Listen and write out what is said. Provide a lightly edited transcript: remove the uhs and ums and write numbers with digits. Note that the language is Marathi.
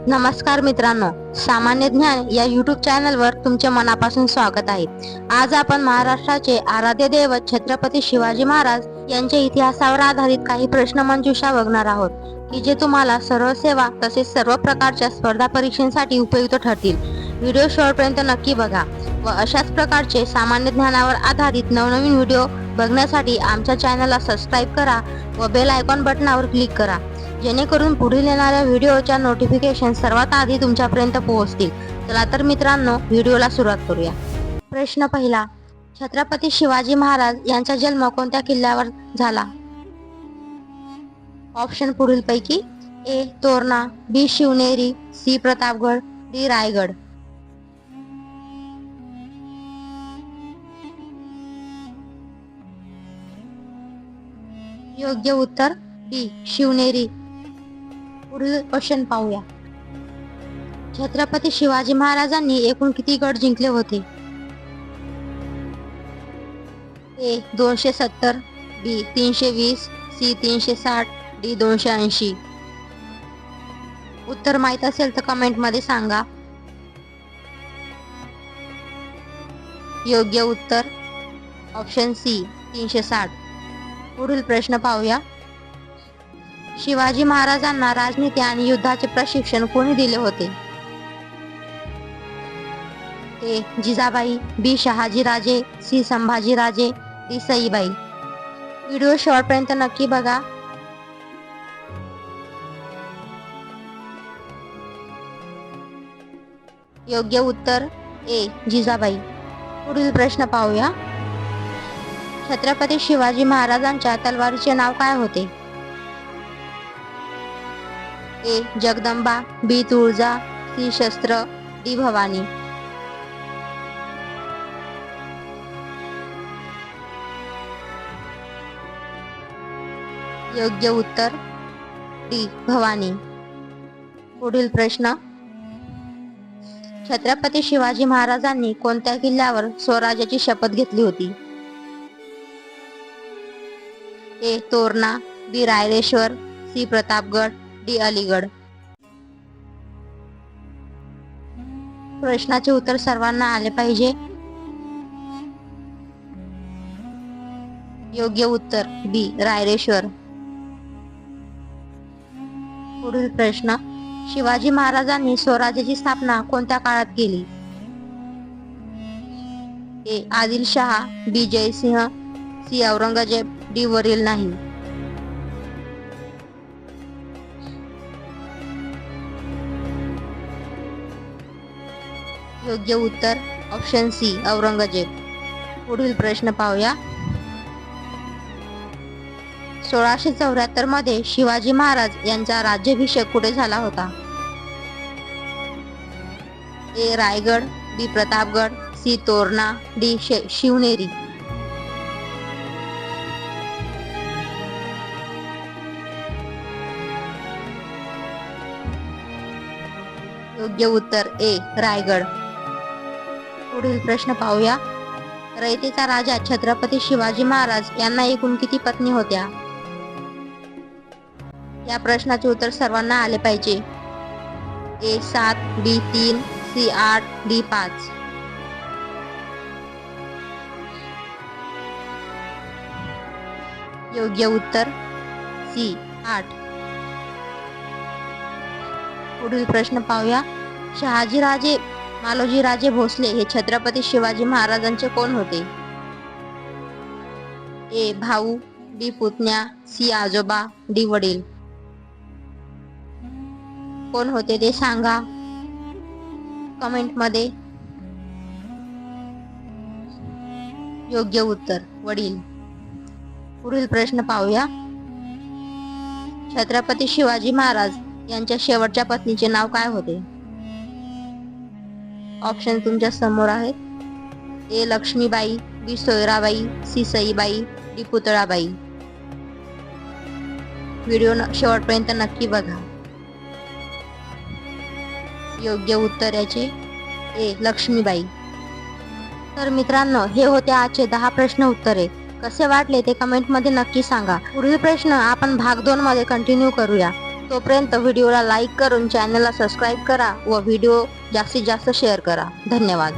नमस्कार मित्रांनो, सामान्य ज्ञान या यूट्यूब चॅनलवर तुमचे मनापासून स्वागत आहे। आज आपण महाराष्ट्राचे आराध्य दैवत छत्रपती शिवाजी महाराज यांच्या इतिहासावर आधारित काही प्रश्न मंजुषा बघणार आहोत, की जे तुम्हाला सर्व सेवा तसेच सर्व प्रकारच्या स्पर्धा परीक्षांसाठी उपयुक्त ठरतील। व्हिडिओ शेवटपर्यंत नक्की बघा व अशाच प्रकारचे सामान्य ज्ञानावर आधारित नवनवीन व्हिडिओ बघण्यासाठी आमच्या चॅनलला सबस्क्राईब करा व बेल आयकॉन बटनावर क्लिक करा, जेणेकरून पुढील येणाऱ्या व्हिडिओच्या नोटिफिकेशन सर्वात आधी तुमच्यापर्यंत पोहोचतील। चला तर मित्रांनो, व्हिडिओला सुरुवात करूया। प्रश्न पहिला, छत्रपती शिवाजी महाराज यांचा जन्म कोणत्या किल्ल्यावर झाला? ऑप्शन पुढीलपैकी ए तोरणा, बी शिवनेरी, सी प्रतापगड, डी रायगड। योग्य उत्तर डी शिवनेरी। पुढील क्वेश्चन पाहूया। छत्रपती शिवाजी महाराजांनी एकूण किती गड जिंकले होते? ए 270, बी 320, सी 360, डी 280। उत्तर माहित असेल तर कमेंट मध्ये सांगा। योग्य उत्तर ऑप्शन सी 360। पुढील प्रश्न पाहूया। शिवाजी महाराजांना राजनीती आणि युद्धाचे प्रशिक्षण कोणी दिले होते? A Jijabai, B Shahajiraje, C Sambhajiraje, D Saibai. Video शेवटपर्यंत नक्की बघा। योग्य उत्तर ए जिजाबाई। पुढील प्रश्न पाहूया। छत्रपती शिवाजी महाराजांच्या तलवारीचे नाव काय होते? ए जगदंबा, बी तुळजा, सी शस्त्र, डी भवानी। योग्य उत्तर डी भवानी। पुढील प्रश्न, छत्रपती शिवाजी महाराजांनी कोणत्या किल्ल्यावर स्वराज्याची शपथ घेतली होती? ए तोरणा, बी रायरेश्वर, सी प्रतापगड, डी अलीगड। प्रश्नाचे उत्तर सर्वांना आले पाहिजे। योग्य उत्तर बी रायरेश्वर। पुढील प्रश्न, शिवाजी महाराजांनी स्वराज्याची स्थापना कोणत्या काळात केली? ए आदिलशहा, बी जयसिंह, सी औरंगजेब, डी वरील नाही। योग्य उत्तर ऑप्शन सी औरंगजेब। पुढील प्रश्न पाहूया। 1674 मध्ये शिवाजी महाराज यांचा राज्याभिषेक कुठे झाला होता? ए रायगड, बी प्रतापगड, सी तोरणा, डी शिवनेरी। योग्य उत्तर ए रायगड। पुढील प्रश्न पाहूया। रयतेचा राजा छत्रपती शिवाजी महाराज यांना एकूण किती पत्नी होत्या? या प्रश्नाचे उत्तर सर्वांना आले पाहिजे। ए 7, बी 3, सी 8, डी 5। योग्य उत्तर सी 8। पुढील प्रश्न पाहूया। शहाजीराजे मालोजीराजे भोसले हे छत्रपती शिवाजी महाराजांचे कोण होते? ए भाऊ, बी पुतण्या, सी आजोबा, डी वडील। कोण होते ते सांगा कमेंट मध्ये। योग्य उत्तर वडील। पुढील प्रश्न पाहूया। छत्रपती शिवाजी महाराज यांच्या शेवटच्या पत्नीचे नाव काय होते? ऑप्शन तुमच्या समोर आहेत। A Laxmibai, B Soyarabai, C Saibai, D Putalabai. Video शेवटपर्यंत नक्की बघा। योग्य उत्तर याचे ए लक्ष्मीबाई। तर मित्रांनो, हे होते आजचे 10 प्रश्न उत्तरे। कसे वाटले ते कमेंट मध्ये नक्की सांगा। पुढील प्रश्न आपण भाग 2 मध्ये कंटिन्यू करूया। तोपर्यंत व्हिडिओला लाईक करून चॅनलला सबस्क्राईब करा व व्हिडिओ जास्तीत जास्त शेअर करा. धन्यवाद.